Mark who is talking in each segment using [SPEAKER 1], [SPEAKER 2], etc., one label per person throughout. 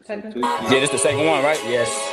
[SPEAKER 1] Technically.
[SPEAKER 2] Yeah, this the second one, right? Yes.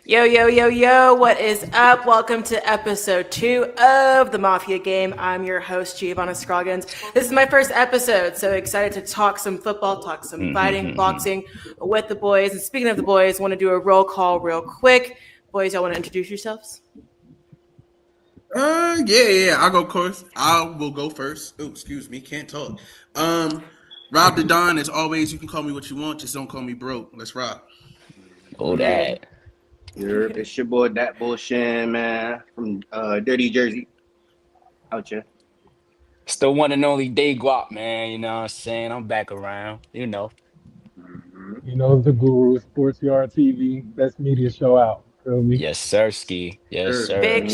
[SPEAKER 1] Yo, yo, yo, yo, what is up? Welcome to episode 2 of the Mafia game. I'm your host, Giovanna Scroggins. This is my first episode, so excited to talk some football, talk some fighting, boxing with the boys. And speaking of the boys, want to do a roll call real quick. Boys, y'all want to introduce yourselves?
[SPEAKER 3] Yeah. I'll go first. I will go first. Oh, excuse me, can't talk. Rob the Don, as always, you can call me what you want, just don't call me broke. Let's rock.
[SPEAKER 2] Oh, that.
[SPEAKER 4] It's your boy, that bullshit, man, from Dirty Jersey. Out here.
[SPEAKER 2] It's the one and only Day Guap, man. You know what I'm saying? I'm back around. You know.
[SPEAKER 5] You know, the Guru, Sports Yard TV, best media show out. Feel me?
[SPEAKER 2] Yes, sir, Ski. Yes,
[SPEAKER 3] Sure.
[SPEAKER 2] sir.
[SPEAKER 1] Big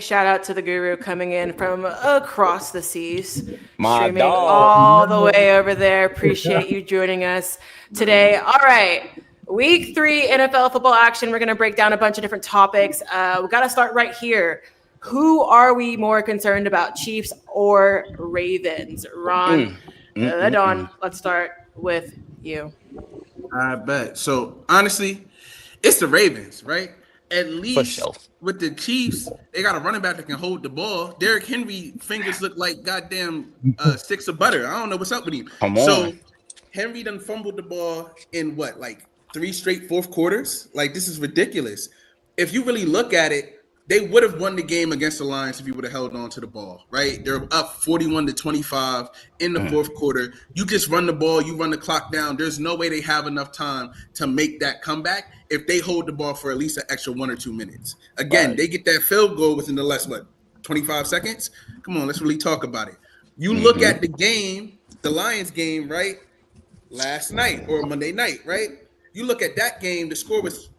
[SPEAKER 1] shout out to the Guru coming in from across the seas,
[SPEAKER 2] My
[SPEAKER 1] streaming
[SPEAKER 2] dog.
[SPEAKER 1] all the way over there. Appreciate you joining us today. All right, week 3 NFL football action. We're gonna break down a bunch of different topics. We gotta start right here. Who are we more concerned about, Chiefs or Ravens? Ron, Don, let's start with you.
[SPEAKER 3] I bet. So honestly, it's the Ravens, right? At least
[SPEAKER 2] sure.
[SPEAKER 3] with the Chiefs, they got a running back that can hold the ball. Derrick Henry fingers look like goddamn sticks of butter. I don't know what's up with him.
[SPEAKER 2] Come on.
[SPEAKER 3] So Henry done fumbled the ball in what, like 3 straight fourth quarters? Like, this is ridiculous. If you really look at it, they would have won the game against the Lions if you would have held on to the ball, right? They're up 41-25 in the fourth quarter. You just run the ball, you run the clock down. There's no way they have enough time to make that comeback if they hold the ball for at least an extra 1 or 2 minutes. Again, They get that field goal within the last, 25 seconds? Come on, let's really talk about it. You look at the game, the Lions game, right? Last night or Monday night, right? You look at that game, the score was,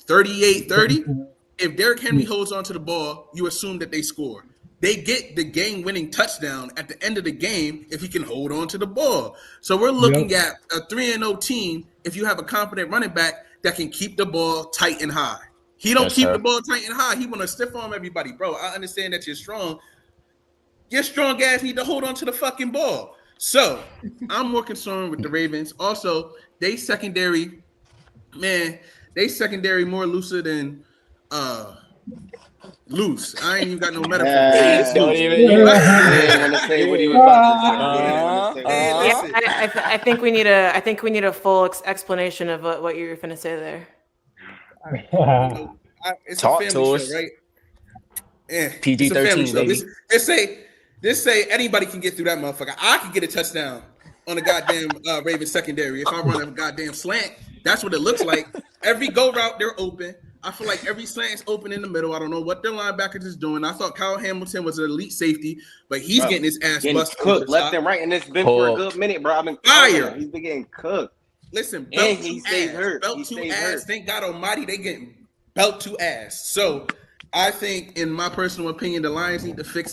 [SPEAKER 3] 38-30? If Derrick Henry holds onto the ball, you assume that they score. They get the game-winning touchdown at the end of the game if he can hold on to the ball. So we're looking at a 3-0 team if you have a competent running back that can keep the ball tight and high. He don't keep the ball tight and high. He want to stiff arm everybody. Bro, I understand that you're strong. Your strong ass need to hold on to the fucking ball. So I'm more concerned with the Ravens. Also, they secondary more looser than loose. I ain't even got no metaphor.
[SPEAKER 2] Don't even.
[SPEAKER 1] I think we need a full explanation of what you were going to say there.
[SPEAKER 3] It's
[SPEAKER 2] Talk
[SPEAKER 3] a
[SPEAKER 2] to
[SPEAKER 3] family
[SPEAKER 2] us.
[SPEAKER 3] show, right? Yeah,
[SPEAKER 2] PG-13, baby.
[SPEAKER 3] Just say anybody can get through that motherfucker. I can get a touchdown on a goddamn Ravens secondary if I run a goddamn slant. That's what it looks like. Every go route, they're open. I feel like every slant is open in the middle. I don't know what their linebackers is doing. I thought Kyle Hamilton was an elite safety, but he's getting his ass busted.
[SPEAKER 4] Cooked left and right, and it's been for a good minute, bro. I've been
[SPEAKER 3] fire.
[SPEAKER 4] He's been getting cooked.
[SPEAKER 3] Listen,
[SPEAKER 4] and he stays hurt.
[SPEAKER 3] Belt to ass. Thank God Almighty, they getting belt to ass. So I think, in my personal opinion, the Ravens need to fix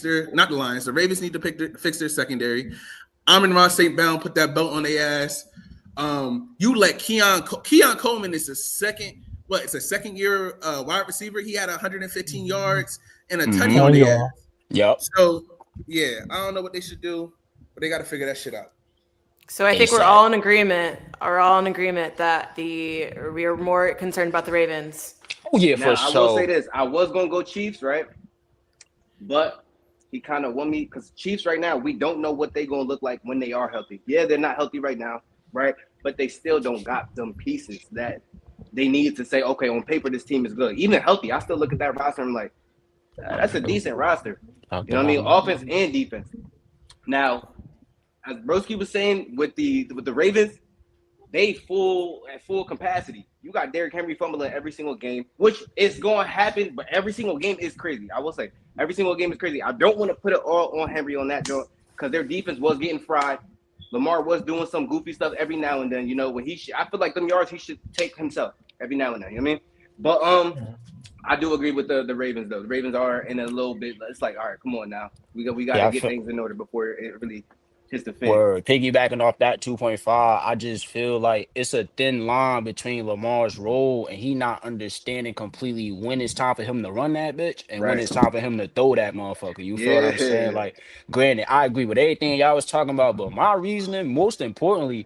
[SPEAKER 3] their secondary. Amon-Ra St. Brown put that belt on their ass. You let Keon Coleman is a second year wide receiver. He had 115 yards and a tutty on the ass.
[SPEAKER 2] Yep.
[SPEAKER 3] So yeah, I don't know what they should do, but they got to figure that shit out.
[SPEAKER 1] So I think we're all in agreement. That we are more concerned about the Ravens.
[SPEAKER 2] Oh yeah,
[SPEAKER 4] now,
[SPEAKER 2] for sure.
[SPEAKER 4] I will say this: I was gonna go Chiefs, right? But he kind of won me because Chiefs right now, we don't know what they're gonna look like when they are healthy. Yeah, they're not healthy right now, right? But they still don't got them pieces that they need to say, okay, on paper this team is good. Even healthy, I still look at that roster and I'm like, that's a decent roster. You know what I mean? Offense and defense. Now, as Broski was saying with the Ravens, they at full capacity. You got Derrick Henry fumbling every single game, which is going to happen, but every single game is crazy. I will say, every single game is crazy. I don't want to put it all on Henry on that joint because their defense was getting fried. Lamar was doing some goofy stuff every now and then. You know, when I feel like them yards he should take himself every now and then. You know what I mean? But I do agree with the Ravens though. The Ravens are in a little bit. It's like, all right, come on now. We got
[SPEAKER 2] Yeah,
[SPEAKER 4] to
[SPEAKER 2] I
[SPEAKER 4] get
[SPEAKER 2] feel,
[SPEAKER 4] things in order before it really hits the fan.
[SPEAKER 2] word. Piggybacking off that 2.5, I just feel like it's a thin line between Lamar's role and he not understanding completely when it's time for him to run that bitch and when
[SPEAKER 4] Right.
[SPEAKER 2] it's time for him to throw that motherfucker. You feel what I'm saying?
[SPEAKER 4] Yeah.
[SPEAKER 2] Like, granted, I agree with everything y'all was talking about, but my reasoning, most importantly,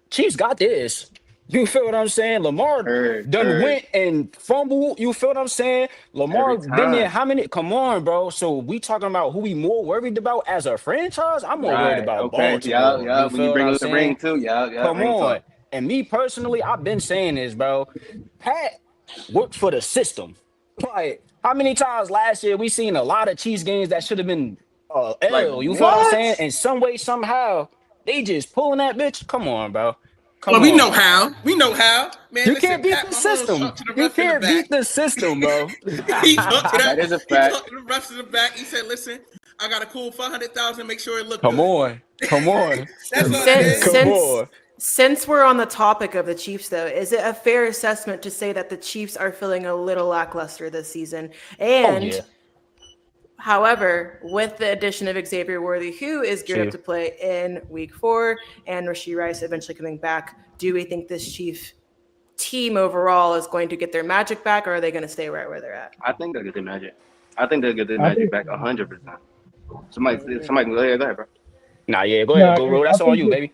[SPEAKER 2] Chiefs got this. You feel what I'm saying? Lamar done
[SPEAKER 4] Heard.
[SPEAKER 2] went and fumbled. You feel what I'm saying? Lamar
[SPEAKER 4] Every
[SPEAKER 2] been there
[SPEAKER 4] time.
[SPEAKER 2] how many? Come on, bro. So we talking about who we more worried about as a franchise? I'm more worried
[SPEAKER 4] Right.
[SPEAKER 2] about
[SPEAKER 4] Okay. Yeah.
[SPEAKER 2] Baltimore.
[SPEAKER 4] Yeah.
[SPEAKER 2] You
[SPEAKER 4] When you
[SPEAKER 2] feel what
[SPEAKER 4] bring
[SPEAKER 2] I'm
[SPEAKER 4] up the ring
[SPEAKER 2] saying?
[SPEAKER 4] too. Yeah. Yeah.
[SPEAKER 2] Come
[SPEAKER 4] Ring
[SPEAKER 2] on.
[SPEAKER 4] talk.
[SPEAKER 2] And me personally, I've been saying this, bro. Pat worked for the system. Like, how many times last year we seen a lot of Chiefs games that should have been
[SPEAKER 4] Like
[SPEAKER 2] L? You feel what I'm saying?
[SPEAKER 4] what?
[SPEAKER 2] In some way, somehow, they just pulling that bitch. Come on, bro.
[SPEAKER 3] Well,
[SPEAKER 2] Come
[SPEAKER 3] we
[SPEAKER 2] on.
[SPEAKER 3] know how. We know how. Man,
[SPEAKER 2] You
[SPEAKER 3] listen,
[SPEAKER 2] can't beat
[SPEAKER 3] Pat
[SPEAKER 2] the
[SPEAKER 3] Mahomes
[SPEAKER 2] system.
[SPEAKER 3] talked to the
[SPEAKER 2] You
[SPEAKER 3] refs in the
[SPEAKER 2] can't
[SPEAKER 3] back.
[SPEAKER 2] beat the system, bro.
[SPEAKER 3] He talked to
[SPEAKER 4] That
[SPEAKER 3] that.
[SPEAKER 4] is a
[SPEAKER 3] He
[SPEAKER 4] fact.
[SPEAKER 3] talked to the refs in the back. He said, "Listen, I got a cool 500,000. Make sure it look
[SPEAKER 2] Come
[SPEAKER 3] good."
[SPEAKER 2] on. Come on.
[SPEAKER 3] That's
[SPEAKER 4] Still
[SPEAKER 3] all that
[SPEAKER 4] looks
[SPEAKER 1] Since
[SPEAKER 4] good.
[SPEAKER 3] is.
[SPEAKER 2] Come
[SPEAKER 1] since
[SPEAKER 2] on.
[SPEAKER 1] since we're on the topic of the Chiefs, though, is it a fair assessment to say that the Chiefs are feeling a little lackluster this season?
[SPEAKER 2] Oh,
[SPEAKER 1] And
[SPEAKER 2] yeah.
[SPEAKER 1] however, with the addition of Xavier Worthy, who is geared up
[SPEAKER 2] Chief.
[SPEAKER 1] to play in Week 4, and Rashee Rice eventually coming back, do we think this Chief team overall is going to get their magic back, or are they going to stay right where they're at?
[SPEAKER 4] I think they'll get their magic. I think they'll get their
[SPEAKER 5] I
[SPEAKER 4] magic
[SPEAKER 5] think
[SPEAKER 4] back 100%. Somebody can go ahead, bro.
[SPEAKER 2] Nah, yeah. Go ahead,
[SPEAKER 5] no,
[SPEAKER 2] Guru.
[SPEAKER 5] I
[SPEAKER 2] That's all
[SPEAKER 5] think
[SPEAKER 2] you, baby.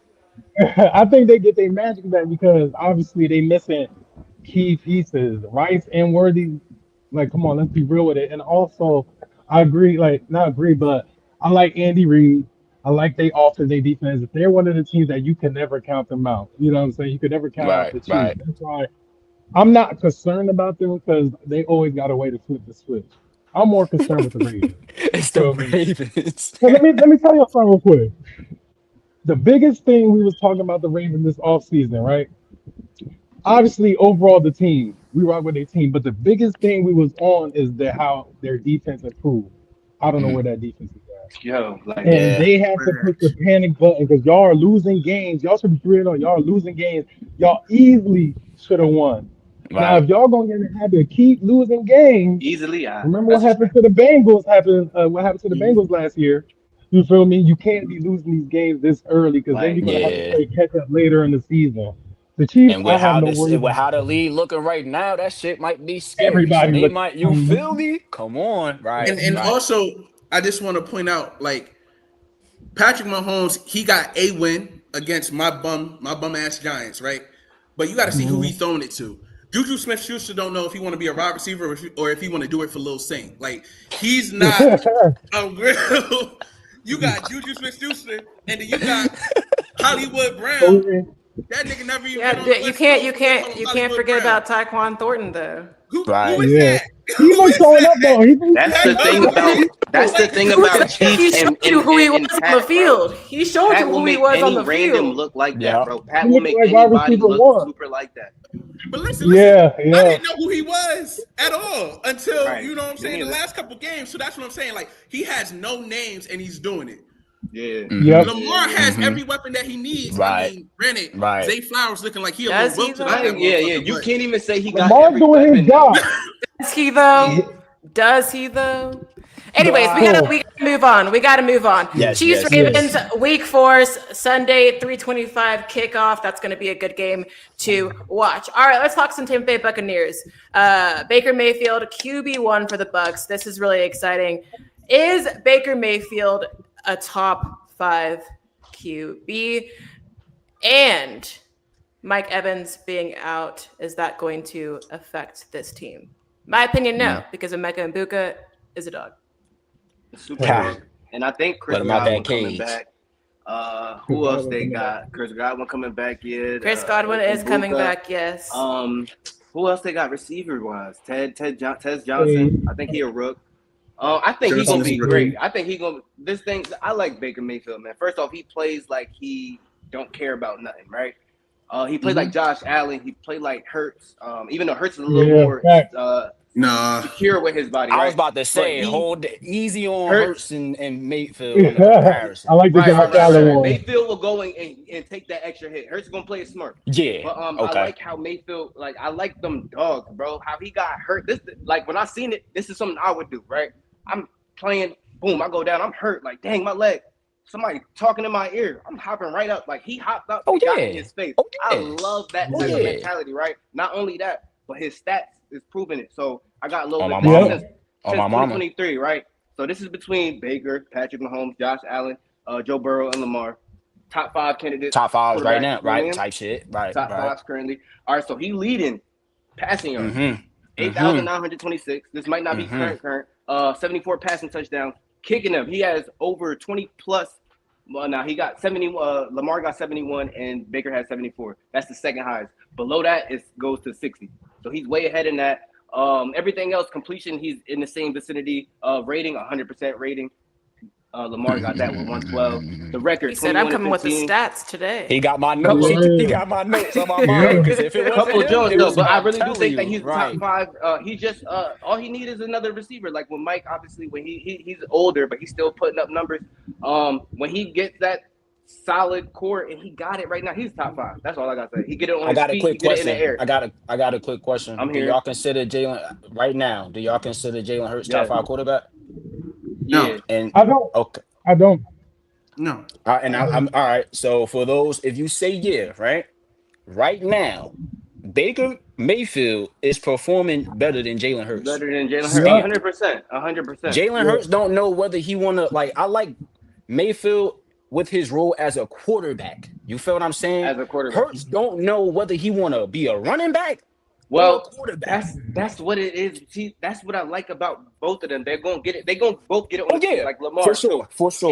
[SPEAKER 5] I think they get their magic back because obviously they missing key pieces, Rice and Worthy. Like, come on, let's be real with it. And also, I agree, like not agree, but I like Andy Reid. I like they offense, they defense. They're one of the teams that you can never count them out. You know what I'm saying? You could never count out
[SPEAKER 2] Right,
[SPEAKER 5] the Chiefs.
[SPEAKER 2] right.
[SPEAKER 5] That's why I'm not concerned about them because they always got a way to flip the switch. I'm more concerned with the Ravens. You
[SPEAKER 2] It's the
[SPEAKER 5] feel me?
[SPEAKER 2] Ravens.
[SPEAKER 5] So let me tell you something real quick. The biggest thing we was talking about the Ravens this offseason, right? Obviously, overall the team, we rock with their team, but the biggest thing we was on is how their defense improved. I don't know
[SPEAKER 2] Mhm.
[SPEAKER 5] where that defense is at.
[SPEAKER 4] Yo, like
[SPEAKER 5] And
[SPEAKER 2] Yeah.
[SPEAKER 5] they have to push the panic button because y'all are losing games. Y'all should be 3-0. Y'all are losing games. Y'all easily should have won. Now,
[SPEAKER 2] Right.
[SPEAKER 5] if y'all gonna get in the habit of keep losing games,
[SPEAKER 4] easily,
[SPEAKER 5] remember what
[SPEAKER 4] that's a
[SPEAKER 5] happened
[SPEAKER 4] fact.
[SPEAKER 5] to the Bengals? What happened to the
[SPEAKER 3] Mhm.
[SPEAKER 5] Bengals last year? You feel me? You can't be losing these games this early because then
[SPEAKER 4] Like
[SPEAKER 5] you're gonna have to
[SPEAKER 2] Yeah.
[SPEAKER 5] play catch up later in the season. The Chiefs,
[SPEAKER 2] And
[SPEAKER 5] I
[SPEAKER 2] with
[SPEAKER 5] have
[SPEAKER 2] how
[SPEAKER 5] no
[SPEAKER 2] this
[SPEAKER 5] worries
[SPEAKER 2] with how
[SPEAKER 5] about
[SPEAKER 2] the
[SPEAKER 5] them.
[SPEAKER 2] league looking right now, that shit might be scary. So
[SPEAKER 5] Everybody
[SPEAKER 2] they
[SPEAKER 5] looking.
[SPEAKER 2] might, you feel me? Come on. Right,
[SPEAKER 3] And
[SPEAKER 2] right.
[SPEAKER 3] also, I just want to point out, like Patrick Mahomes, he got a win against my bum ass Giants, right? But you got to see who he throwing it to. Juju Smith-Schuster don't know if he want to be a wide receiver or if he want to do it for Lil Saint. Like he's not a real. You got Juju Smith-Schuster, and then you got Hollywood Brown. That nigga never even been
[SPEAKER 1] Yeah,
[SPEAKER 3] on the
[SPEAKER 1] you
[SPEAKER 3] West
[SPEAKER 1] can't,
[SPEAKER 3] Coast.
[SPEAKER 1] you
[SPEAKER 3] And we
[SPEAKER 1] can't,
[SPEAKER 3] call him
[SPEAKER 1] you can't
[SPEAKER 3] Hollywood
[SPEAKER 1] forget
[SPEAKER 3] Brown.
[SPEAKER 1] about Taekwon Thornton, though.
[SPEAKER 3] Who
[SPEAKER 2] Right.
[SPEAKER 3] is
[SPEAKER 5] Yeah.
[SPEAKER 3] that?
[SPEAKER 5] He
[SPEAKER 3] Who
[SPEAKER 5] was
[SPEAKER 3] is
[SPEAKER 5] showing up
[SPEAKER 3] that?
[SPEAKER 5] though.
[SPEAKER 4] That's
[SPEAKER 3] I
[SPEAKER 4] the thing
[SPEAKER 3] know.
[SPEAKER 4] about
[SPEAKER 3] Like
[SPEAKER 1] Who's that?
[SPEAKER 4] Chiefs
[SPEAKER 1] He showed
[SPEAKER 4] and
[SPEAKER 1] you who he was
[SPEAKER 4] and
[SPEAKER 1] on the
[SPEAKER 4] Pat, bro.
[SPEAKER 1] field. He showed
[SPEAKER 4] Pat
[SPEAKER 1] you
[SPEAKER 4] will
[SPEAKER 1] who he
[SPEAKER 4] make
[SPEAKER 1] was on
[SPEAKER 4] any
[SPEAKER 1] the
[SPEAKER 4] random
[SPEAKER 1] field.
[SPEAKER 4] look like that,
[SPEAKER 2] Yeah.
[SPEAKER 4] bro. Pat
[SPEAKER 5] he
[SPEAKER 4] will
[SPEAKER 5] looking
[SPEAKER 4] make
[SPEAKER 5] like wide
[SPEAKER 4] anybody
[SPEAKER 5] receiver
[SPEAKER 4] look
[SPEAKER 5] one.
[SPEAKER 4] super like that.
[SPEAKER 3] But listen.
[SPEAKER 5] Yeah,
[SPEAKER 3] I
[SPEAKER 5] yeah.
[SPEAKER 3] didn't know who he was at all until
[SPEAKER 4] Right.
[SPEAKER 3] you know what I'm
[SPEAKER 4] Me
[SPEAKER 3] saying the
[SPEAKER 4] neither.
[SPEAKER 3] last couple games. So that's what I'm saying. Like he has no names and he's doing it.
[SPEAKER 4] Yeah.
[SPEAKER 2] Mm-hmm.
[SPEAKER 5] Yep.
[SPEAKER 3] Lamar
[SPEAKER 4] Yeah.
[SPEAKER 3] has
[SPEAKER 2] Mm-hmm.
[SPEAKER 3] every weapon that he needs. I
[SPEAKER 2] Right.
[SPEAKER 3] mean, granted,
[SPEAKER 2] Right.
[SPEAKER 3] Zay Flowers looking like he a little
[SPEAKER 1] Does he
[SPEAKER 3] wilted up that
[SPEAKER 1] though?
[SPEAKER 4] Yeah.
[SPEAKER 3] motherfucker.
[SPEAKER 4] You
[SPEAKER 3] But
[SPEAKER 4] can't even say he got
[SPEAKER 5] Lamar's
[SPEAKER 4] every
[SPEAKER 5] doing his
[SPEAKER 4] weapon now.
[SPEAKER 5] job.
[SPEAKER 1] Does he though?
[SPEAKER 3] yeah,
[SPEAKER 1] Does he though? Anyways, we
[SPEAKER 5] Nah.
[SPEAKER 1] gotta move on. We gotta move on.
[SPEAKER 2] Yes,
[SPEAKER 1] Chiefs
[SPEAKER 2] yes,
[SPEAKER 5] Yeah.
[SPEAKER 1] Ravens
[SPEAKER 2] yes.
[SPEAKER 1] Week 4 Sunday 3:25 kickoff. That's gonna be a good game to watch. All right, let's talk some Tampa Bay Buccaneers. Baker Mayfield QB1 for the Bucks. This is really exciting. Is Baker Mayfield a top 5 QB? And Mike Evans being out, is that going to affect this team? My opinion, no, because Emeka Mbuka is a dog.
[SPEAKER 4] Super
[SPEAKER 2] Ha.
[SPEAKER 4] dog. And I think
[SPEAKER 2] Let
[SPEAKER 4] Chris
[SPEAKER 2] him out that
[SPEAKER 4] Godwin coming
[SPEAKER 2] cage.
[SPEAKER 4] back. Who else they got? Chris Godwin coming back yet.
[SPEAKER 1] Chris Godwin is coming back, yes.
[SPEAKER 4] Who else they got receiver wise? Tez
[SPEAKER 5] Hey,
[SPEAKER 4] Johnson. I think he a rook. I think he's gonna
[SPEAKER 3] Johnson is
[SPEAKER 4] be
[SPEAKER 3] a rookie.
[SPEAKER 4] great. I think he gonna this thing. I like Baker Mayfield, man. First off, he plays like he don't care about nothing, right? He played like Josh Allen. He played like Hurts. Even though Hurts is a little
[SPEAKER 5] yeah,
[SPEAKER 4] more
[SPEAKER 5] fact.
[SPEAKER 3] Nah.
[SPEAKER 4] secure with his body.
[SPEAKER 2] I
[SPEAKER 4] right?
[SPEAKER 2] was about to say,
[SPEAKER 4] But he-
[SPEAKER 2] hold easy on
[SPEAKER 4] Hurts.
[SPEAKER 2] Hurts and Mayfield on the comparison.
[SPEAKER 5] I like the Josh Allen one.
[SPEAKER 4] Mayfield will go and take that extra hit. Hurts gonna play it smart.
[SPEAKER 2] Yeah.
[SPEAKER 4] But I
[SPEAKER 2] Okay.
[SPEAKER 4] like how Mayfield, like I like them dogs, bro. How he got hurt. This like when I seen it, this is something I would do, right? I'm playing, boom, I go down, I'm hurt, like dang, my leg. Somebody talking in my ear. I'm hopping right up. Like he hopped up and got in his face. I love that type of mentality, right? Not only that, but his stats is proving it. So I got a little bit since 2023, right? So this is between Baker, Patrick Mahomes, Josh Allen, Joe Burrow, and Lamar. Top 5 candidates.
[SPEAKER 2] Top 5 right now, right? Type shit, right?
[SPEAKER 4] Top 5 currently. All right, so he leading passing yards. 8,926. This might not be current. 74 passing touchdowns. Kicking them. He has over 20 plus. Well, now he got 70. Lamar got 71, and Baker has 74. That's the second highest. Below that, it goes to 60. So he's way ahead in that. Everything else, completion, he's in the same vicinity of rating, 100% rating. Lamar got that with 112. The record.
[SPEAKER 1] He said, "I'm coming with the stats today."
[SPEAKER 2] He got my notes. He got my notes on my mind. Because if it
[SPEAKER 4] Couple
[SPEAKER 2] wasn't
[SPEAKER 4] Jones
[SPEAKER 2] him,
[SPEAKER 4] though, but I really do think that he's
[SPEAKER 2] right.
[SPEAKER 4] top 5. He just all he needs is another receiver. Like when Mike, obviously, when he's older, but he's still putting up numbers. When he gets that solid core, and he got it right now, he's top 5. That's all I gotta say. He get it on his feet, he get it in the air.
[SPEAKER 2] I got a quick question. Do y'all consider Jalen right now? Do y'all consider Jalen Hurts top 5 quarterback?
[SPEAKER 4] Yeah,
[SPEAKER 2] and
[SPEAKER 5] I don't.
[SPEAKER 2] Okay.
[SPEAKER 5] I don't.
[SPEAKER 3] No.
[SPEAKER 2] I'm all right. So for those, if you say yeah, right now, Baker Mayfield is performing better than Jalen Hurts.
[SPEAKER 4] Better than Jalen Hurts, 100%.
[SPEAKER 2] Jalen Hurts don't know whether he wanna I like Mayfield with his role as a quarterback. You feel what I'm saying?
[SPEAKER 4] As a quarterback,
[SPEAKER 2] Hurts don't know whether he wanna be a running back.
[SPEAKER 4] Well, that's what it is. See, that's what I like about both of them. They're gonna get it. They're gonna both get it on the field, like Lamar.
[SPEAKER 2] For sure.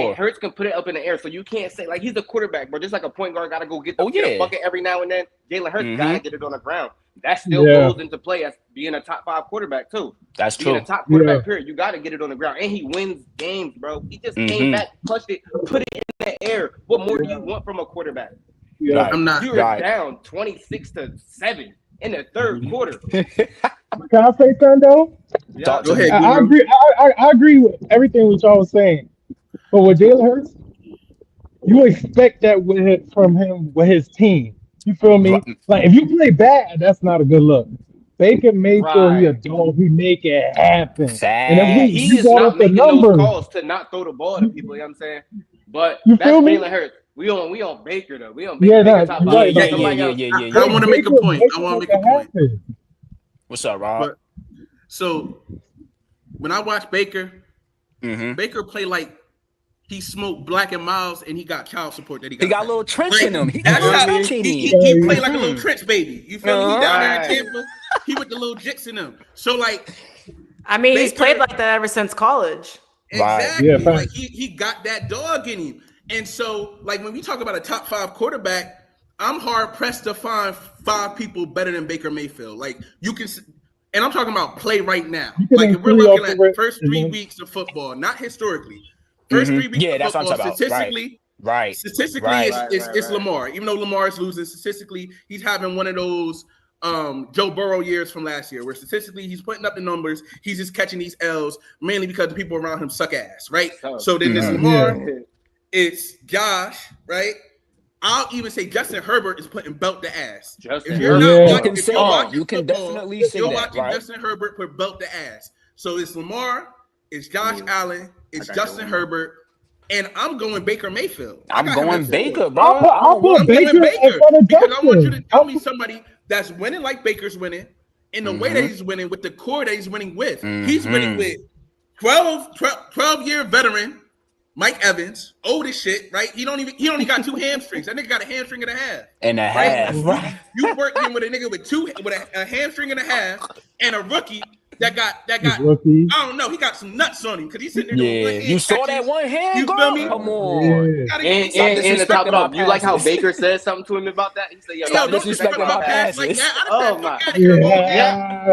[SPEAKER 4] And Hurts can put it up in the air, so you can't say like he's a quarterback, but just like a point guard gotta go get the bucket every now and then. Jalen Hurts gotta get it on the ground. That still goes into play as being a top 5 quarterback too.
[SPEAKER 2] That's
[SPEAKER 4] being
[SPEAKER 2] true.
[SPEAKER 4] A top quarterback period. You gotta get it on the ground, and he wins games, bro. He just came back, clutched it, put it in the air. What more do you want from a quarterback?
[SPEAKER 5] Yeah,
[SPEAKER 3] I'm not.
[SPEAKER 4] You were down 26-7 in the third quarter.
[SPEAKER 5] Can I say something though?
[SPEAKER 4] Yeah.
[SPEAKER 3] Go ahead.
[SPEAKER 5] I agree. I agree with everything which y'all was saying, but with Jalen Hurts, you expect that from him with his team. You feel me? Like if you play bad, that's not a good look. Baker Mayfield, he a dog. He make it happen. And if
[SPEAKER 4] he is not making those calls to not throw the ball to people. You know what I'm saying? But that's Jalen Hurts. We on Baker though. We on Baker. Top 5.
[SPEAKER 2] Yeah.
[SPEAKER 3] I want to make a point.
[SPEAKER 2] What's up, Rob?
[SPEAKER 3] So when I watch Baker, Baker play like he smoked Black and Miles, and he got child support that he got.
[SPEAKER 2] He got a little trench in him. He got
[SPEAKER 3] That's
[SPEAKER 2] a little
[SPEAKER 3] how
[SPEAKER 2] trench in him.
[SPEAKER 3] he played like a little trench baby. You feel me? He down there in Tampa. He with the little jits in him. So like,
[SPEAKER 1] I mean, he's played like that ever since college.
[SPEAKER 3] Exactly. Yeah, like he got that dog in him. And so, like when we talk about a top 5 quarterback, I'm hard pressed to find 5 people better than Baker Mayfield. Like you can, and I'm talking about play right now. Like if we're looking at the first 3 weeks of football, not historically. First 3 weeks of football, statistically, it's Lamar. Even though Lamar is losing, statistically, he's having one of those Joe Burrow years from last year, where statistically he's putting up the numbers, he's just catching these L's mainly because the people around him suck ass, right? So then there's Lamar, it's Josh, right? I'll even say Justin Herbert is putting belt to ass. If you're watching Justin Herbert put belt to ass. So it's Lamar, it's Josh Allen, it's Justin Herbert, and I'm going Baker Mayfield.
[SPEAKER 2] I'm going Baker, bro.
[SPEAKER 5] I'm going Baker
[SPEAKER 3] because I want you to tell me somebody that's winning like Baker's winning in the way that he's winning with the core that he's winning with. He's winning with 12-year veteran Mike Evans, old as shit, right? He only got 2 hamstrings. That nigga got a hamstring and a half.
[SPEAKER 2] Right?
[SPEAKER 3] You working with a nigga with a hamstring and a half and a rookie that got
[SPEAKER 5] rookie.
[SPEAKER 3] I don't know, he got some nuts on him because he's sitting there doing
[SPEAKER 2] you saw that one hand,
[SPEAKER 3] you feel me?
[SPEAKER 2] Come on.
[SPEAKER 4] And the top dog. You like how Baker said something to him about that? He said, "Yo,
[SPEAKER 3] don't disrespect my passes." Like that.
[SPEAKER 4] Oh my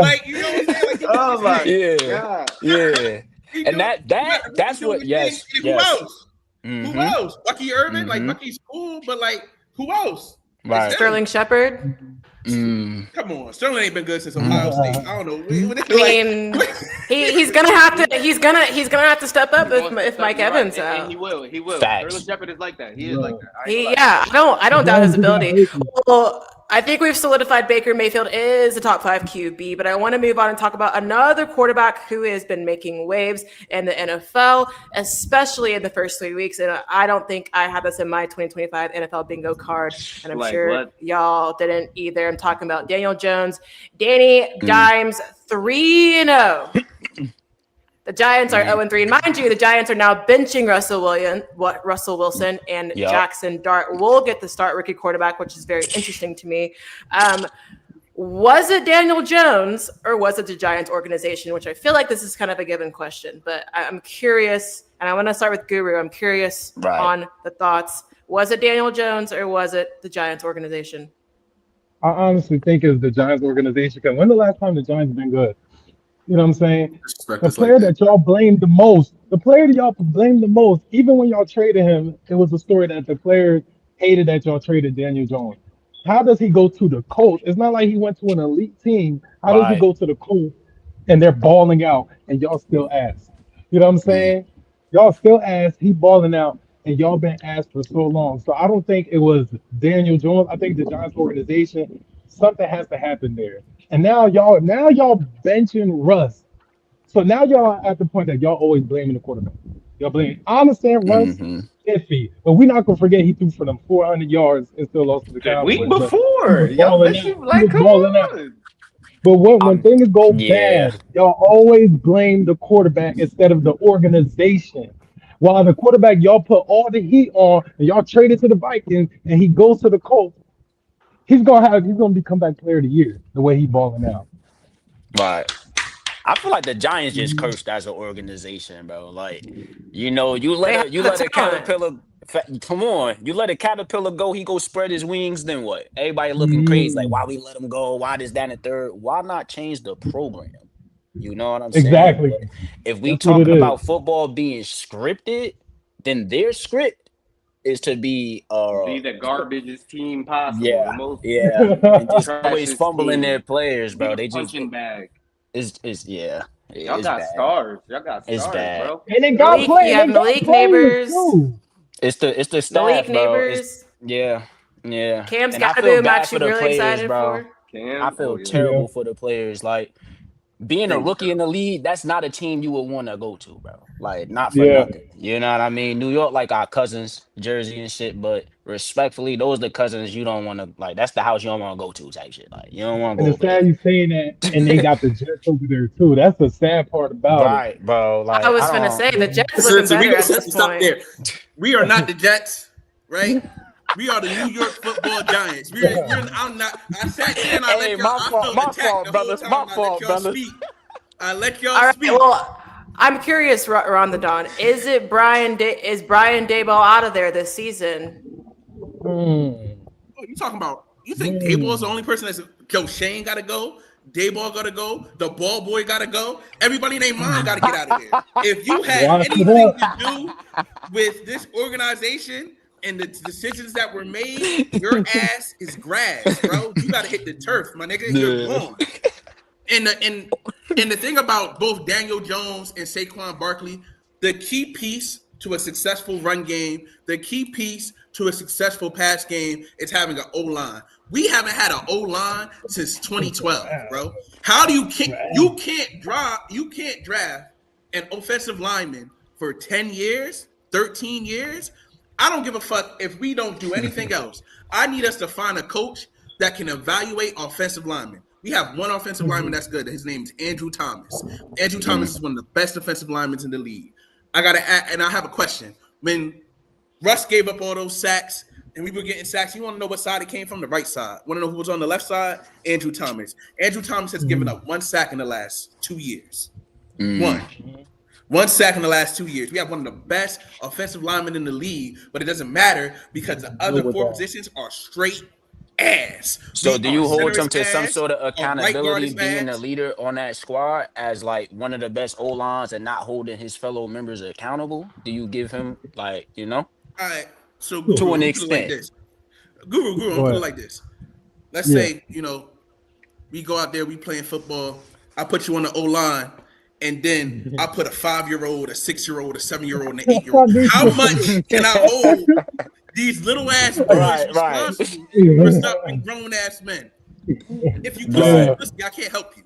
[SPEAKER 3] like you know what I'm saying? Like,
[SPEAKER 4] oh my god.
[SPEAKER 2] Yeah. And that's what
[SPEAKER 3] Who else? Who else? Bucky Irvin, like Bucky's cool, but like who else?
[SPEAKER 2] Right.
[SPEAKER 1] Sterling Shepard.
[SPEAKER 2] Mm.
[SPEAKER 3] Come on, Sterling ain't been good since Ohio State. I don't know.
[SPEAKER 1] I mean, he's gonna have to step up if Mike Evans
[SPEAKER 4] and
[SPEAKER 1] out.
[SPEAKER 4] he will.
[SPEAKER 2] Facts.
[SPEAKER 4] Sterling Shepard is like that. He is like that.
[SPEAKER 1] I don't doubt his ability. Well, I think we've solidified Baker Mayfield is a top 5 QB, but I want to move on and talk about another quarterback who has been making waves in the NFL, especially in the first 3 weeks. And I don't think I have this in my 2025 NFL bingo card, and I'm sure y'all didn't either. I'm talking about Daniel Jones, Danny Dimes, 3-0. The Giants are 0-3. And mind you, the Giants are now benching Russell Wilson, and Jackson Dart will get the start rookie quarterback, which is very interesting to me. Was it Daniel Jones or was it the Giants organization? Which I feel like this is kind of a given question, but I'm curious, and I want to start with Guru. I'm curious on the thoughts. Was it Daniel Jones or was it the Giants organization?
[SPEAKER 5] I honestly think it's the Giants organization. Because when the last time the Giants have been good? You know what I'm saying? The player that y'all blamed the most, even when y'all traded him, it was a story that the players hated that y'all traded Daniel Jones. How does he go to the Colts? It's not like he went to an elite team. How does he go to the Colts and they're balling out and y'all still ass? You know what I'm saying? Y'all still ass, he balling out, and y'all been asked for so long. So I don't think it was Daniel Jones. I think the Giants organization, something has to happen there. And now y'all benching Russ. So now y'all at the point that y'all always blaming the quarterback. Y'all blaming. I understand Russ iffy, but we're not gonna forget he threw for them 400 yards and still lost to the Cowboys.
[SPEAKER 4] Week before, come on.
[SPEAKER 5] But when things go bad, y'all always blame the quarterback instead of the organization. While the quarterback y'all put all the heat on and y'all traded to the Vikings and he goes to the Colts, he's gonna be comeback player of the year the way he balling out.
[SPEAKER 2] Right. I feel like the Giants just cursed as an organization, bro. Like, you let a caterpillar. Come on, you let a caterpillar go. He go spread his wings. Then what? Everybody looking crazy. Like, why we let him go? Why this, that, and the third? Why not change the program? You know what I'm saying?
[SPEAKER 5] Exactly.
[SPEAKER 2] But if we talking about football being scripted, then their script is to be
[SPEAKER 4] the garbagest team possible.
[SPEAKER 2] And just always fumbling their players, bro. They just
[SPEAKER 4] punching bag.
[SPEAKER 2] Y'all
[SPEAKER 4] got
[SPEAKER 2] bad.
[SPEAKER 4] stars. Y'all got stars, bro.
[SPEAKER 5] And they got players.
[SPEAKER 1] You have Malik Neighbors.
[SPEAKER 2] It's the staff,
[SPEAKER 1] Malik
[SPEAKER 2] bro.
[SPEAKER 1] Neighbors.
[SPEAKER 2] Yeah.
[SPEAKER 1] Cam's
[SPEAKER 2] And
[SPEAKER 1] got
[SPEAKER 2] I
[SPEAKER 1] to be.
[SPEAKER 2] feel
[SPEAKER 1] I'm
[SPEAKER 2] bad
[SPEAKER 1] actually
[SPEAKER 2] for the
[SPEAKER 1] really
[SPEAKER 2] players,
[SPEAKER 1] excited
[SPEAKER 2] bro.
[SPEAKER 1] for.
[SPEAKER 2] I feel terrible for the players. Like, being a rookie in the league, that's not a team you would want to go to, bro. Like, not for nothing. You know what I mean? New York, like our cousins, Jersey and shit, but respectfully, those are the cousins you don't want to, like, that's the house you don't want to go to type shit. Like, you don't want to go
[SPEAKER 5] over there. And it's sad you saying that, and they got the Jets over there, too. That's the sad part about it.
[SPEAKER 2] Right, bro. Like,
[SPEAKER 1] I was going to say, the Jets looking better at this point.
[SPEAKER 3] There. We are not the Jets, right? We are the New York Football Giants. I'm not. I sat there and I let y'all. I felt attacked the whole time. I let y'all speak. I let y'all speak.
[SPEAKER 1] Well, I'm curious, Ron the Don. Is Brian Daboll out of there this season?
[SPEAKER 3] Oh, you talking about? You think Daboll's the only person that's Shane got to go? Daboll got to go. The ball boy got to go. Everybody named Mom got to get out of here. If you had anything to do with this organization and the decisions that were made, your ass is grass, bro. You got to hit the turf, my nigga. You're gone. And the thing about both Daniel Jones and Saquon Barkley, the key piece to a successful run game, the key piece to a successful pass game is having an O-line. We haven't had an O-line since 2012, bro. How do you can't draft an offensive lineman for 10 years, 13 years? I don't give a fuck if we don't do anything else. I need us to find a coach that can evaluate offensive linemen. We have one offensive lineman that's good. His name is Andrew Thomas. Andrew Thomas is one of the best defensive linemen in the league. I have a question. When Russ gave up all those sacks and we were getting sacks, you want to know what side it came from? The right side. Want to know who was on the left side? Andrew Thomas. Andrew Thomas has given up 1 sack in the last 2 years. One sack in the last 2 years. We have one of the best offensive linemen in the league, but it doesn't matter because the other 4 positions are straight ass.
[SPEAKER 2] So do you hold him to some sort of accountability being a leader on that squad as like one of the best O-lines and not holding his fellow members accountable? Do you give him, like, you know?
[SPEAKER 3] All right. So
[SPEAKER 2] to an extent.
[SPEAKER 3] Guru, I'm
[SPEAKER 5] Go
[SPEAKER 3] put it
[SPEAKER 5] ahead.
[SPEAKER 3] like this. Let's
[SPEAKER 5] Yeah.
[SPEAKER 3] say, we go out there, we playing football. I put you on the O line, and then I put a 5-year-old, a 6-year-old, a 7-year-old, and an 8-year-old. How much can I hold these little ass boys
[SPEAKER 2] Right.
[SPEAKER 3] responsible for stopping grown ass men? If you can't,
[SPEAKER 5] Yeah.
[SPEAKER 3] listen, I can't help you.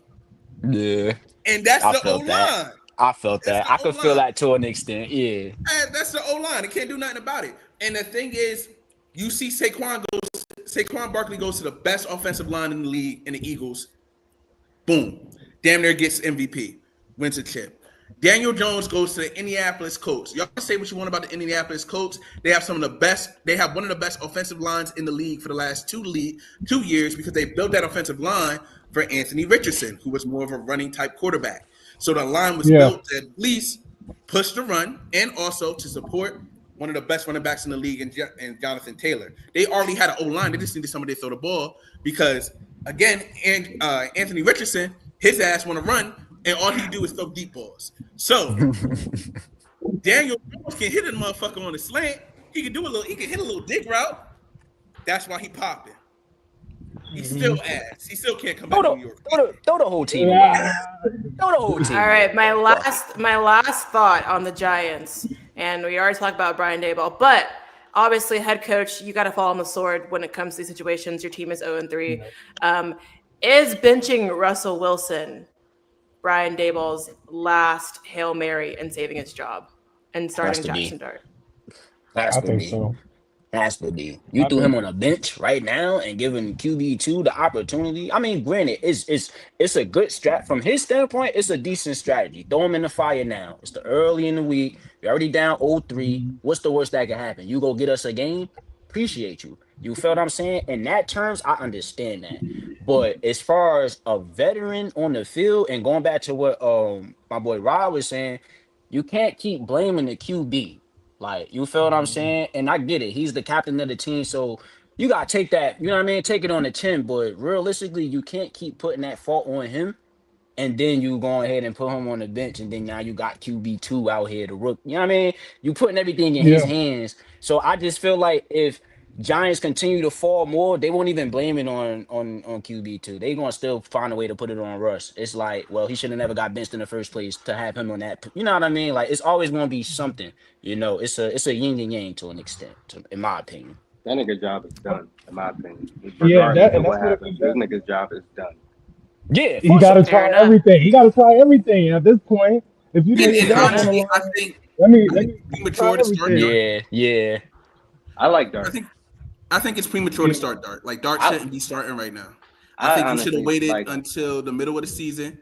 [SPEAKER 2] Yeah.
[SPEAKER 3] And that's
[SPEAKER 2] I
[SPEAKER 3] the O
[SPEAKER 2] felt that.
[SPEAKER 3] line.
[SPEAKER 2] I felt
[SPEAKER 3] That's
[SPEAKER 2] that.
[SPEAKER 3] the
[SPEAKER 2] I
[SPEAKER 3] O
[SPEAKER 2] could feel
[SPEAKER 3] line.
[SPEAKER 2] that to an extent. Yeah.
[SPEAKER 3] That's the O line. It can't do nothing about it. And the thing is, you see Saquon Barkley goes to the best offensive line in the league in the Eagles. Boom. Damn near gets MVP. Wins a chip. Daniel Jones goes to the Indianapolis Colts. Y'all can say what you want about the Indianapolis Colts. They have some of the best. They have one of the best offensive lines in the league for the last 2 years because they built that offensive line for Anthony Richardson, who was more of a running type quarterback. So the line was built to at least push the run and also to support one of the best running backs in the league in Jonathan Taylor. They already had an O-line. They just needed somebody to throw the ball because, again, Anthony Richardson, his ass want to run, and all he do is throw deep balls. So Daniel Jones can hit a motherfucker on the slant. He can hit a little dig route. That's why he popping. He's still ass. He still can't come back to New York.
[SPEAKER 2] Throw the whole team away. Throw the whole team.
[SPEAKER 1] All right, my last thought on the Giants, and we already talked about Brian Daboll, but obviously, head coach, you got to fall on the sword when it comes to these situations. Your team is 0-3. Is benching Russell Wilson Brian Daboll's last Hail Mary and saving his job and starting Jackson Dart?
[SPEAKER 5] I think so.
[SPEAKER 2] Has to be. You threw him on a bench right now and giving QB2 the opportunity. I mean, granted, it's a good strat from his standpoint. It's a decent strategy. Throw him in the fire now. It's the early in the week. You're already down 0-3. What's the worst that can happen? You go get us a game? Appreciate you. You feel what I'm saying? In that terms, I understand that. But as far as a veteran on the field and going back to what my boy Rod was saying, you can't keep blaming the QB. Like, you feel what I'm saying? And I get it. He's the captain of the team. So you got to take that, you know what I mean? Take it on the chin. But realistically, you can't keep putting that fault on him. And then you go ahead and put him on the bench. And then now you got QB2 out here to rook. You know what I mean? You putting everything in his hands. So I just feel like if Giants continue to fall more, they won't even blame it on QB2. They're going to still find a way to put it on Russ. It's like, well, he should have never got benched in the first place to have him on that. You know what I mean? Like, it's always going to be something. You know, it's a yin and yang to an extent, in my opinion.
[SPEAKER 4] That nigga's job is done, in my opinion.
[SPEAKER 5] Yeah,
[SPEAKER 4] Regardless of what happens, this nigga's job is done.
[SPEAKER 2] Yeah,
[SPEAKER 5] he got to try everything. He got to try everything at this point. If you didn't
[SPEAKER 3] honestly, I think
[SPEAKER 5] let me
[SPEAKER 3] premature to start.
[SPEAKER 2] Yeah.
[SPEAKER 4] I like Dart.
[SPEAKER 3] I think it's premature to start Dart. Like, Dart shouldn't be starting right now. I think you should have waited until the middle of the season.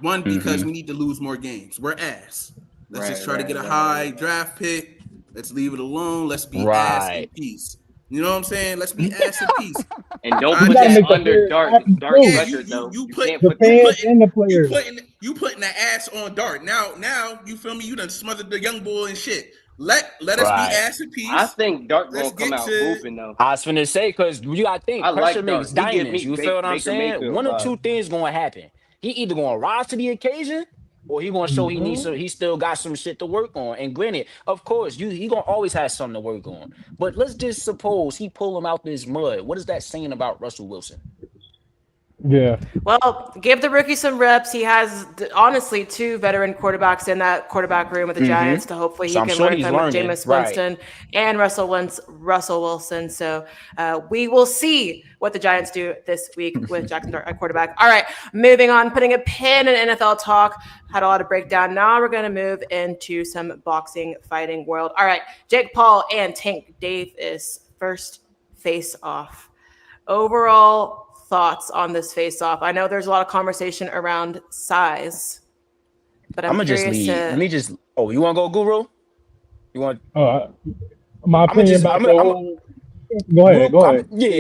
[SPEAKER 3] One, because we need to lose more games. We're ass. Let's just try to get a high draft pick. Let's leave it alone. Let's be ass in peace. You know what I'm saying? Let's be ass in peace.
[SPEAKER 4] And don't put that under Dart record, though.
[SPEAKER 3] You put
[SPEAKER 5] the fans and the players.
[SPEAKER 3] You putting the ass on Dart. Now you feel me? You done smothered the young boy and shit. Let us be ass in peace.
[SPEAKER 4] I think Dart gonna come out hooping though.
[SPEAKER 2] I was finna say, because you gotta think pressure makes diamonds. You feel what I'm saying? One of two things gonna happen. He either gonna rise to the occasion, or he gonna show he still got some shit to work on. And granted, of course, he gonna always have something to work on. But let's just suppose he pull him out this mud. What is that saying about Russell Wilson?
[SPEAKER 5] Yeah.
[SPEAKER 1] Well, give the rookie some reps. He has honestly 2 veteran quarterbacks in that quarterback room with the Giants to hopefully he can learn from Jameis Winston and Russell Wilson. So we will see what the Giants do this week with Jackson Dart at quarterback. All right, moving on, putting a pin in NFL talk. Had a lot of breakdown. Now we're going to move into some boxing fighting world. All right, Jake Paul and Tank Davis first face off. Overall thoughts on this face-off? I know there's a lot of conversation around size, but I'm curious
[SPEAKER 2] just leave. Let me just. Oh, you want to go, Guru? You want?
[SPEAKER 5] My opinion about the whole. Go ahead.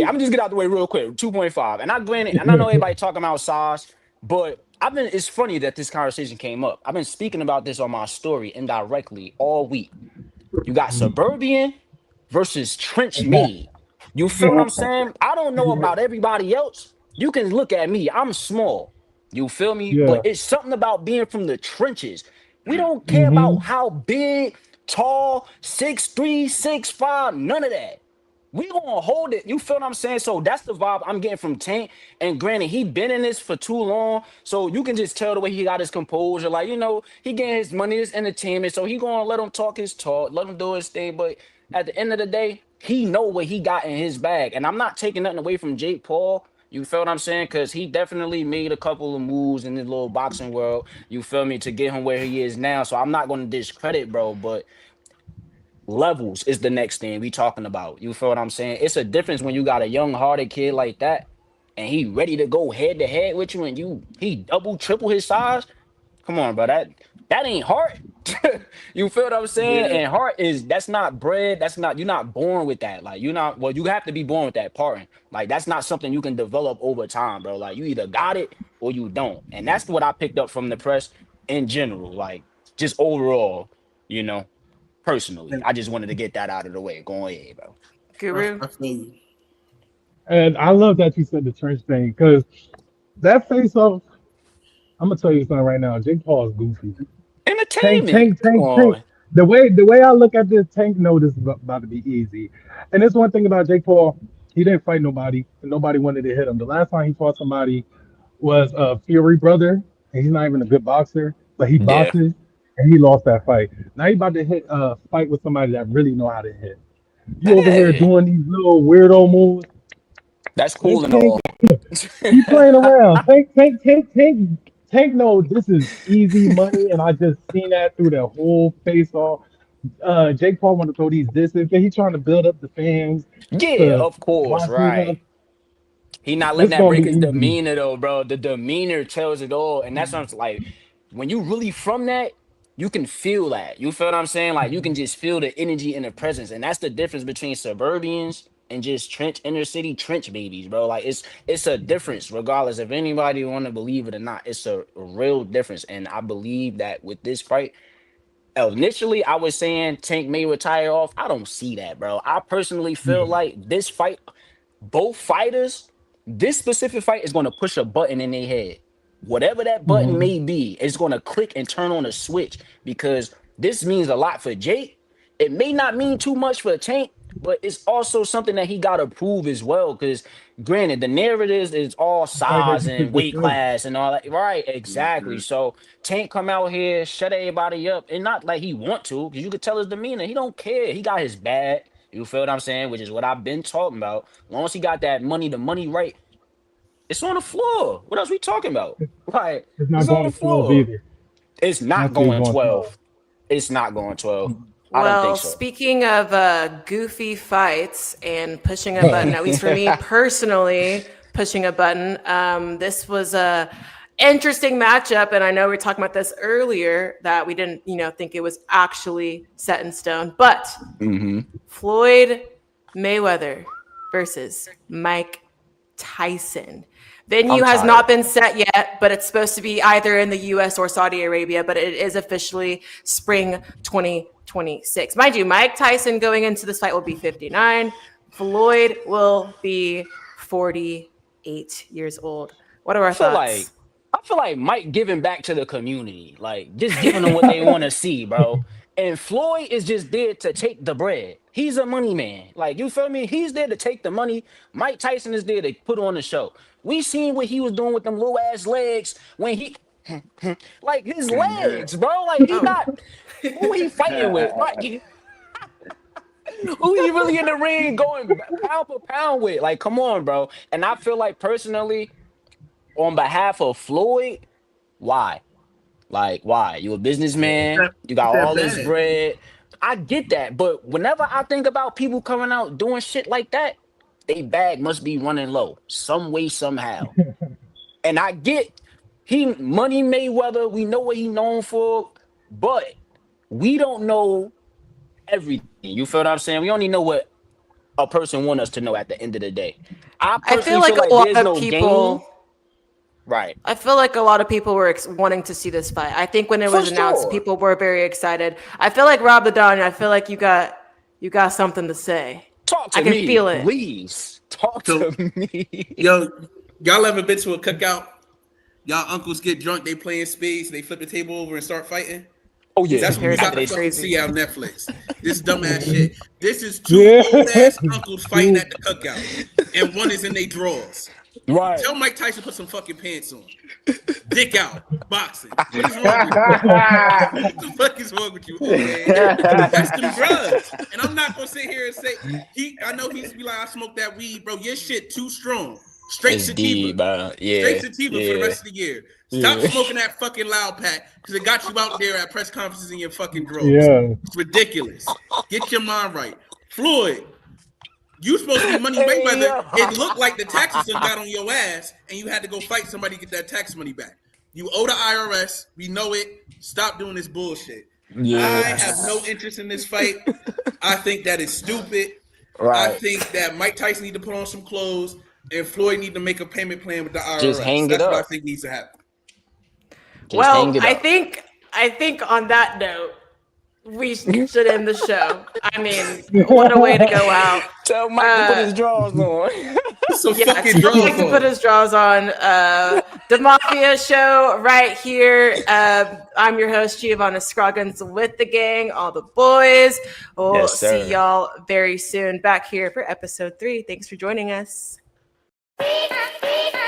[SPEAKER 2] I'm just get out the way real quick. 2.5, and I know everybody talking about size, but it's funny that this conversation came up. I've been speaking about this on my story indirectly all week. You got suburban versus trench made. You feel what I'm saying? I don't know about everybody else. You can look at me. I'm small. You feel me?
[SPEAKER 5] Yeah.
[SPEAKER 2] But it's something about being from the trenches. We don't care about how big, tall, 6'3", 6'5", none of that. We gonna hold it. You feel what I'm saying? So that's the vibe I'm getting from Tank. And granted, he been in this for too long, so you can just tell the way he got his composure. Like, he getting his money, his entertainment, so he gonna let him talk his talk, let him do his thing. But at the end of the day, he know what he got in his bag. And I'm not taking nothing away from Jake Paul. You feel what I'm saying? Because he definitely made a couple of moves in the little boxing world. You feel me? To get him where he is now. So I'm not gonna discredit, bro. But levels is the next thing we talking about. You feel what I'm saying? It's a difference when you got a young hearted kid like that and he ready to go head to head with you and he double triple his size. Come on, bro. That ain't heart. You feel what I'm saying?
[SPEAKER 3] Yeah.
[SPEAKER 2] And heart that's not bred. That's not, you're not born with that. Like, you have to be born with that part. Like, that's not something you can develop over time, bro. Like, you either got it or you don't. And that's what I picked up from the press in general. Like, just overall, you know. Personally, I just wanted to get that out of the way. Go ahead, bro.
[SPEAKER 1] Guru.
[SPEAKER 3] I feel you.
[SPEAKER 5] And I love that you said the trench thing because that face off. I'm gonna tell you something right now. Jake Paul is goofy. Tank,
[SPEAKER 2] Entertainment.
[SPEAKER 5] Tank,
[SPEAKER 2] Come
[SPEAKER 5] Tank, Tank.
[SPEAKER 2] on.
[SPEAKER 5] The way I look at this, Tank know this is about to be easy. And there's one thing about Jake Paul. He didn't fight nobody, and nobody wanted to hit him. The last time he fought somebody was Fury brother, and he's not even a good boxer, but he
[SPEAKER 2] Yeah,
[SPEAKER 5] boxes, and he lost that fight. Now he about to hit fight with somebody that really know how to hit. You over here
[SPEAKER 2] hey,
[SPEAKER 5] doing these little weirdo moves.
[SPEAKER 2] that's
[SPEAKER 5] Man,
[SPEAKER 2] cool and
[SPEAKER 5] Tank,
[SPEAKER 2] all.
[SPEAKER 5] he playing around. Tank knows this is easy money, and I just seen that through the whole face off. Jake Paul want to throw these disses, and he trying to build up the fans
[SPEAKER 2] Yeah,
[SPEAKER 5] to
[SPEAKER 2] of course,
[SPEAKER 5] watch him.
[SPEAKER 2] right. He not letting
[SPEAKER 5] It's
[SPEAKER 2] that
[SPEAKER 5] gonna be
[SPEAKER 2] break his
[SPEAKER 5] easy.
[SPEAKER 2] demeanor though, bro. The demeanor tells it all, and that's what I'm like. When you really from that, you can feel that. You feel what I'm saying? Like you can just feel the energy and the presence, and that's the difference between suburbians and just trench inner city trench babies, bro. Like it's a difference, regardless if anybody want to believe it or not. It's a real difference, and I believe that with this fight. Initially, I was saying Tank may retire off. I don't see that, bro. I personally feel like this fight, both fighters, this specific fight is going to push a button in their head. Whatever that button
[SPEAKER 5] Mhm.
[SPEAKER 2] may be, it's going to click and turn on a switch because this means a lot for Jake. It may not mean too much for Tank, but it's also something that he got to prove as well. Because granted, the narrative is all
[SPEAKER 5] Fight that
[SPEAKER 2] size
[SPEAKER 5] you
[SPEAKER 2] and
[SPEAKER 5] took the
[SPEAKER 2] weight
[SPEAKER 5] fight.
[SPEAKER 2] class and all that. Right, exactly.
[SPEAKER 3] Mhm.
[SPEAKER 2] So Tank come out here, shut everybody up, and not like he want to, because you could tell his demeanor. He don't care. He got his bag. You feel what I'm saying? Which is what I've been talking about. As long as he got that money, the money right, it's on the floor. What else we talking about? Right.
[SPEAKER 5] It's
[SPEAKER 2] It's
[SPEAKER 5] not
[SPEAKER 2] on
[SPEAKER 5] going
[SPEAKER 2] the
[SPEAKER 5] to 12
[SPEAKER 2] floor.
[SPEAKER 5] either.
[SPEAKER 2] It's
[SPEAKER 5] I
[SPEAKER 2] not
[SPEAKER 5] don't see it
[SPEAKER 2] going
[SPEAKER 5] going 12.
[SPEAKER 2] 12. It's not going 12. I don't think
[SPEAKER 1] Well,
[SPEAKER 2] so.
[SPEAKER 1] speaking of goofy fights and pushing a button, at least for me personally, pushing a button, this was a interesting matchup, and I know we were talking about this earlier that we didn't, think it was actually set in stone, but
[SPEAKER 2] Hmm.
[SPEAKER 1] Floyd Mayweather versus Mike Tyson.
[SPEAKER 2] I'm
[SPEAKER 1] Venue has
[SPEAKER 2] tired.
[SPEAKER 1] not been set yet, but it's supposed to be either in the US or Saudi Arabia, but it is officially spring 2026. Mind you, Mike Tyson going into this fight will be 59. Floyd will be 48 years old. What are
[SPEAKER 2] I
[SPEAKER 1] our
[SPEAKER 2] feel like
[SPEAKER 1] thoughts?
[SPEAKER 2] I feel like Mike giving back to the community, like just giving them what they want to see, bro. And Floyd is just there to take the bread. He's a money man. Like, you feel me? He's there to take the money. Mike Tyson is there to put on the show. We seen what he was doing with them little ass legs when he like his legs, bro. Like he
[SPEAKER 1] Oh,
[SPEAKER 2] not who he fighting with. Like who he really in the ring going pound for pound with. Like, come on, bro. And I feel like personally, on behalf of Floyd, why? Like, why? You a businessman, you got
[SPEAKER 3] It's that
[SPEAKER 2] all this
[SPEAKER 3] bad.
[SPEAKER 2] bread. I get that, but whenever I think about people coming out doing shit like that, they bag must be running low, some way, somehow. And I get he money Mayweather, we know what he known for, but we don't know everything. You feel what I'm saying? We only know what a person want us to know at the end of the day. I
[SPEAKER 1] I feel
[SPEAKER 2] personally
[SPEAKER 1] like
[SPEAKER 2] feel
[SPEAKER 1] a
[SPEAKER 2] like
[SPEAKER 1] lot
[SPEAKER 2] there's
[SPEAKER 1] of
[SPEAKER 2] no game.
[SPEAKER 1] people
[SPEAKER 2] Right.
[SPEAKER 1] I feel like a lot of people were wanting to see this fight. I think when it
[SPEAKER 2] For
[SPEAKER 1] was announced,
[SPEAKER 2] sure.
[SPEAKER 1] people were very excited. I feel like Rob the Don. I feel like you got something to say.
[SPEAKER 2] Talk
[SPEAKER 1] I
[SPEAKER 2] to
[SPEAKER 1] can
[SPEAKER 2] me,
[SPEAKER 1] feel it.
[SPEAKER 2] please. Talk
[SPEAKER 3] So,
[SPEAKER 2] to me.
[SPEAKER 3] yo, y'all ever been to a cookout? Y'all uncles get drunk, they playing spades, they flip the table over and start fighting.
[SPEAKER 2] Oh yeah,
[SPEAKER 3] That's what we got to
[SPEAKER 1] That's
[SPEAKER 3] fucking
[SPEAKER 1] crazy.
[SPEAKER 3] see on Netflix. This dumbass shit. This is two old ass uncles fighting at the cookout, and one is in their drawers.
[SPEAKER 2] right.
[SPEAKER 3] Tell Mike Tyson put some fucking pants on. Dick out, boxing. What is wrong with you? What the fuck is wrong with you, old man? That's them drugs. And I'm not gonna sit here and say I know he's be like, I smoke that weed, bro. Your shit too strong. Straight
[SPEAKER 2] It's
[SPEAKER 3] sativa.
[SPEAKER 2] deep, bro. Yeah.
[SPEAKER 3] Straight sativa for the rest of the year. Stop
[SPEAKER 2] Yeah.
[SPEAKER 3] smoking that fucking loud pack because it got you out there at press conferences in your fucking drawers.
[SPEAKER 5] Yeah.
[SPEAKER 3] It's ridiculous. Get your mind right. Floyd, you supposed to be Money Mayweather. It looked like the taxes got on your ass and you had to go fight somebody to get that tax money back. You owe the IRS. We know it. Stop doing this bullshit.
[SPEAKER 2] Yeah.
[SPEAKER 3] I have no interest in this fight. I think that is stupid.
[SPEAKER 2] Right.
[SPEAKER 3] I think that Mike Tyson need to put on some clothes and Floyd need to make a payment plan with the IRS.
[SPEAKER 2] Just hang it
[SPEAKER 3] That's what I
[SPEAKER 2] up.
[SPEAKER 3] think needs to happen.
[SPEAKER 2] Just
[SPEAKER 1] Well,
[SPEAKER 2] hang it
[SPEAKER 1] I
[SPEAKER 2] up.
[SPEAKER 1] think on that note, we should end the show. I mean, what a way to go out.
[SPEAKER 2] Tell Mike to put his drawers on.
[SPEAKER 3] So
[SPEAKER 1] Yeah,
[SPEAKER 3] fucking
[SPEAKER 1] he'd
[SPEAKER 3] draws
[SPEAKER 1] like to put
[SPEAKER 3] on.
[SPEAKER 1] his draws on. The Mafia show right here. I'm your host, Giovanna Scroggins, with the gang, all the boys. We'll
[SPEAKER 2] Yes, sir.
[SPEAKER 1] see y'all very soon back here for episode 3. Thanks for joining us.
[SPEAKER 6] Viva, viva.